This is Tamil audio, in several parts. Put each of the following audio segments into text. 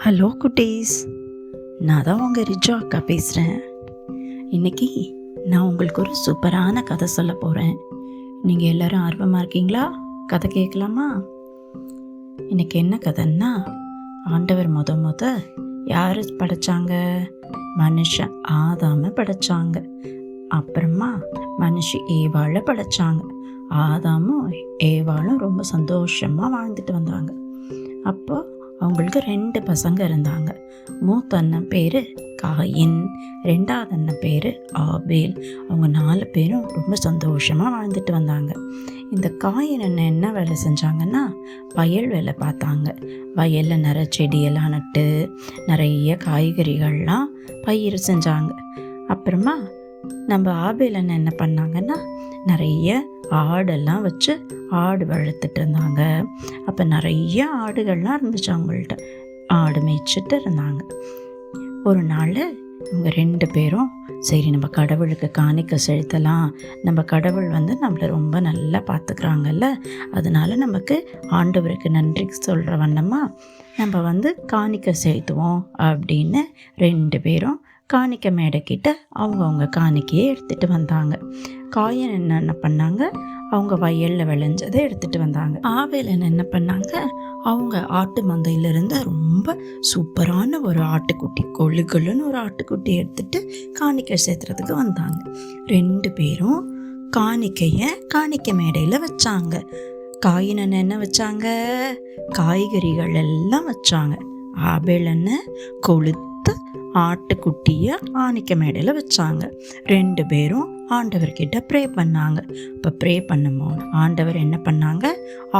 ஹலோ குட்டீஸ், நான் தான் உங்கள் ரிஜா அக்கா பேசுகிறேன். இன்றைக்கி நான் உங்களுக்கு ஒரு சூப்பரான கதை சொல்ல போகிறேன். நீங்கள் எல்லோரும் ஆர்வமாக இருக்கீங்களா? கதை கேட்கலாமா? இன்றைக்கி என்ன கதைன்னா, ஆண்டவர் முத யார் படைச்சாங்க? மனுஷன் ஆதாமை படைச்சாங்க. அப்புறமா மனுஷி ஏவாளை படைச்சாங்க. ஆதாமும் ஏவாளும் ரொம்ப சந்தோஷமாக வாழ்ந்துட்டு வந்தாங்க. அப்போ அவங்களுக்கு 2 பசங்க இருந்தாங்க. மூத்த அண்ணன் பேர் காயின், 2வது அண்ணன் பேர் ஆபேல். அவங்க 4 பேரும் ரொம்ப சந்தோஷமாக வாழ்ந்துட்டு வந்தாங்க. இந்த காயின் அண்ணன் என்ன வேலை செஞ்சாங்கன்னா, வயல் வேலை பார்த்தாங்க. வயலில் நிறைய செடியெல்லாம் நட்டு நிறைய காய்கறிகள்லாம் பயிர் செஞ்சாங்க. அப்புறமா நம்ம ஆபேல் அண்ணன் என்ன பண்ணாங்கன்னா, நிறைய ஆடெல்லாம் வச்சு ஆடு வளர்த்துட்டு இருந்தாங்க. அப்போ நிறைய ஆடுகள்லாம் இருந்துச்சு அவங்கள்ட்ட. ஆடு மேய்ச்சிட்டு இருந்தாங்க. ஒரு நாள் இவங்க 2 பேரும், சரி நம்ம கடவுளுக்கு காணிக்கை செலுத்தலாம், நம்ம கடவுள் நம்மளை ரொம்ப நல்லா பார்த்துக்கிறாங்கல்ல, அதனால நமக்கு ஆண்டவருக்கு நன்றி சொல்கிற வண்ணமாக நம்ம காணிக்கை செலுத்துவோம் அப்படின்னு 2 பேரும் காணிக்கை மேடைக்கிட்ட அவங்கவுங்க காணிக்கையை எடுத்துகிட்டு வந்தாங்க. காயின் என்ன பண்ணாங்க, அவங்க வயலில் விளைஞ்சதை எடுத்துகிட்டு வந்தாங்க. ஆபேல் என்ன பண்ணாங்க, அவங்க ஆட்டு மந்தையிலிருந்து ரொம்ப சூப்பரான ஒரு ஆட்டுக்குட்டி, கொள்ளுன்னு ஒரு ஆட்டுக்குட்டி எடுத்துகிட்டு காணிக்கை சேர்த்துறதுக்கு வந்தாங்க. 2 பேரும் காணிக்கை மேடையில் வச்சாங்க. காயின் என்ன வச்சாங்க, காய்கறிகள் எல்லாம் வச்சாங்க. ஆபேல் கொளுத்த ஆட்டுக்குட்டியை காணிக்கை மேடையில் வச்சாங்க. 2 பேரும் ஆண்டவர்கிட்ட ப்ரே பண்ணாங்க. இப்போ ப்ரே பண்ணும்போது ஆண்டவர் என்ன பண்ணாங்க,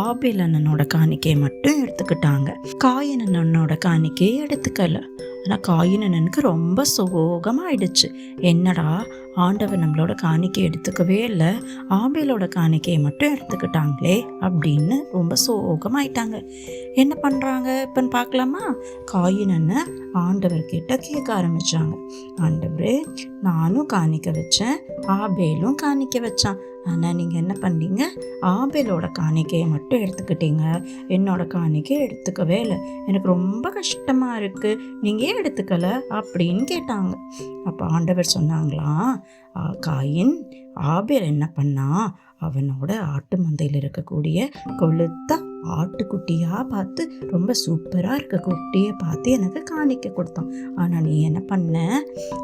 ஆபேல் அண்ணனோட காணிக்கையை மட்டும் எடுத்துக்கிட்டாங்க. காயின் அண்ணனோட காணிக்கையை எடுத்துக்கல. ஆனால் காயின் அண்ணனுக்கு ரொம்ப சோகமாயிடுச்சு. என்னடா, ஆண்டவர் நம்மளோட காணிக்கை எடுத்துக்கவே இல்லை, ஆபேலோட காணிக்கையை மட்டும் எடுத்துக்கிட்டாங்களே அப்படின்னு ரொம்ப சோகமாயிட்டாங்க. என்ன பண்ணுறாங்க இப்போன்னு பார்க்கலாமா? காயின் அண்ணன் ஆண்டவர்கிட்ட கேட்க ஆரம்பித்தாங்க, ஆண்டவரே, நானும் காணிக்கை வச்சேன், ஆபேலும் காணிக்கை வச்சான், ஆனால் நீங்கள் என்ன பண்ணீங்க, ஆபேலோட காணிக்கையை மட்டும் எடுத்துக்கிட்டீங்க, என்னோட காணிக்கையை எடுத்துக்கவே இல்லை, எனக்கு ரொம்ப கஷ்டமாக இருக்குது, நீங்கள் ஏன் எடுத்துக்கலை அப்படின்னு கேட்டாங்க. அப்போ ஆண்டவர் சொன்னாங்களாம், காயின், ஆபேல் என்ன பண்ணா, அவனோட ஆட்டு மந்தையில் இருக்கக்கூடிய கொளுத்த ஆட்டுக்குட்டியாக பார்த்து, ரொம்ப சூப்பராக இருக்க குட்டியை பார்த்து எனக்கு காணிக்க கொடுத்தான். ஆனால் நீ என்ன பண்ண,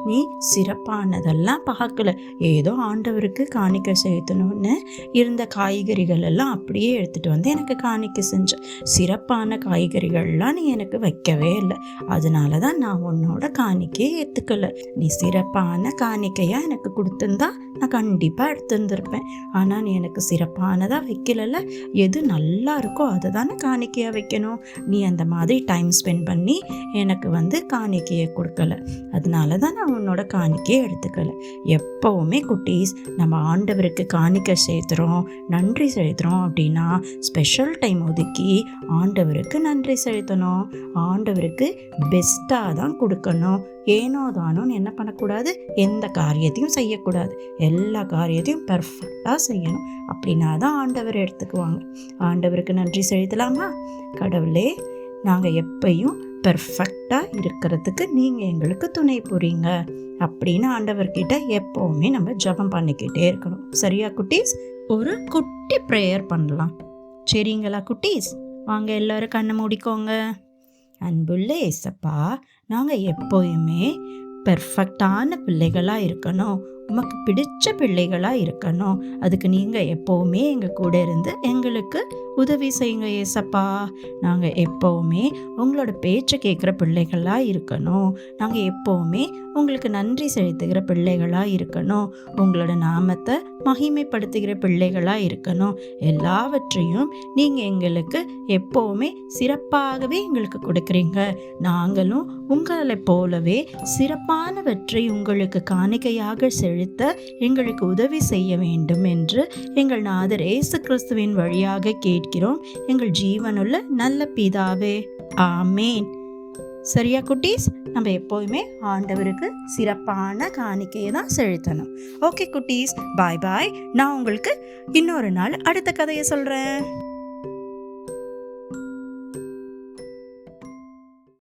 நீ சிறப்பானதெல்லாம் பார்க்கல, ஏதோ ஆண்டவருக்கு காணிக்கை செலுத்தணும்னு இருந்த காய்கறிகள் எல்லாம் அப்படியே எடுத்துகிட்டு வந்து எனக்கு காணிக்கை செஞ்ச. சிறப்பான காய்கறிகள்லாம் நீ எனக்கு வைக்கவே இல்லை, அதனால தான் நான் உன்னோட காணிக்கையை ஏற்றுக்கலை. நீ சிறப்பான காணிக்கையாக எனக்கு கொடுத்துருந்தா நான் கண்டிப்பாக எடுத்துருந்துருப்பேன். ஆனால் நீ எனக்கு சிறப்பானதாக வைக்கலல்ல, எது நல்லா இருக்கோ அதை தானே காணிக்கையாக வைக்கணும். நீ அந்த மாதிரி டைம் ஸ்பெண்ட் பண்ணி எனக்கு காணிக்கையை கொடுக்கல, அதனால தான் நான் உன்னோட காணிக்கையை எடுத்துக்கல. எப்போவுமே குட்டீஸ், நம்ம ஆண்டவருக்கு காணிக்கை செலுத்துகிறோம், நன்றி செலுத்துகிறோம் அப்படின்னா ஸ்பெஷல் டைம் ஒதுக்கி ஆண்டவருக்கு நன்றி செலுத்தணும். ஆண்டவருக்கு பெஸ்ட்டாக தான் கொடுக்கணும். ஏனோ தானோன்னு என்ன பண்ணக்கூடாது, எந்த காரியத்தையும் செய்யக்கூடாது, எல்லா காரியத்தையும் பெர்ஃபெக்டாக செய்யணும். அப்படின்னா தான் ஆண்டவர் எடுத்துக்குவாங்க. ஆண்டவருக்கு நன்றி செலுத்தலாமா? கடவுளே, நாங்கள் எப்பையும் பெர்ஃபெக்டாக இருக்கிறதுக்கு நீங்கள் எங்களுக்கு துணை புரியுங்க அப்படின்னு ஆண்டவர்கிட்ட எப்போவுமே நம்ம ஜெபம் பண்ணிக்கிட்டே இருக்கணும். சரியா குட்டீஸ்? ஒரு குட்டி ப்ரேயர் பண்ணலாம். சரிங்களா குட்டீஸ்? வாங்க எல்லோரும் கண்ணை மூடிக்கோங்க. அன்புள்ள ஏசப்பா, நாங்கள் எப்போயுமே பெர்ஃபெக்டான பிள்ளைகளாக இருக்கணும், உமக்கு பிடிச்ச பிள்ளைகளாக இருக்கணும். அதுக்கு நீங்கள் எப்போவுமே எங்கள் கூட இருந்து எங்களுக்கு உதவி செய்யுங்க ஏசப்பா. நாங்கள் எப்போவுமே உங்களோட பேச்சை கேட்குற பிள்ளைகளாக இருக்கணும். நாங்கள் எப்போவுமே உங்களுக்கு நன்றி செலுத்துகிற பிள்ளைகளாக இருக்கணும். உங்களோட நாமத்தை மகிமைப்படுத்துகிற பிள்ளைகளாக இருக்கணும். எல்லாவற்றையும் நீங்கள் எங்களுக்கு எப்போவுமே சிறப்பாகவே எங்களுக்கு கொடுக்குறீங்க. நாங்களும் உங்களை போலவே சிறப்பானவற்றை உங்களுக்கு காணிக்கையாக செலுத்த எங்களுக்கு உதவி செய்ய வேண்டும் என்று எங்கள் நாதர் இயேசு கிறிஸ்துவின் வழியாக கேட்கிறோம், எங்கள் ஜீவனுள்ள நல்ல பிதாவே. ஆமேன். சரியா குட்டீஸ்? நம்ம எப்போயுமே ஆண்டவருக்கு சிறப்பான காணிக்கையை தான் செலுத்தணும். ஓகே குட்டீஸ், பாய் பாய். நான் உங்களுக்கு இன்னொரு நாள் அடுத்த கதையை சொல்கிறேன்.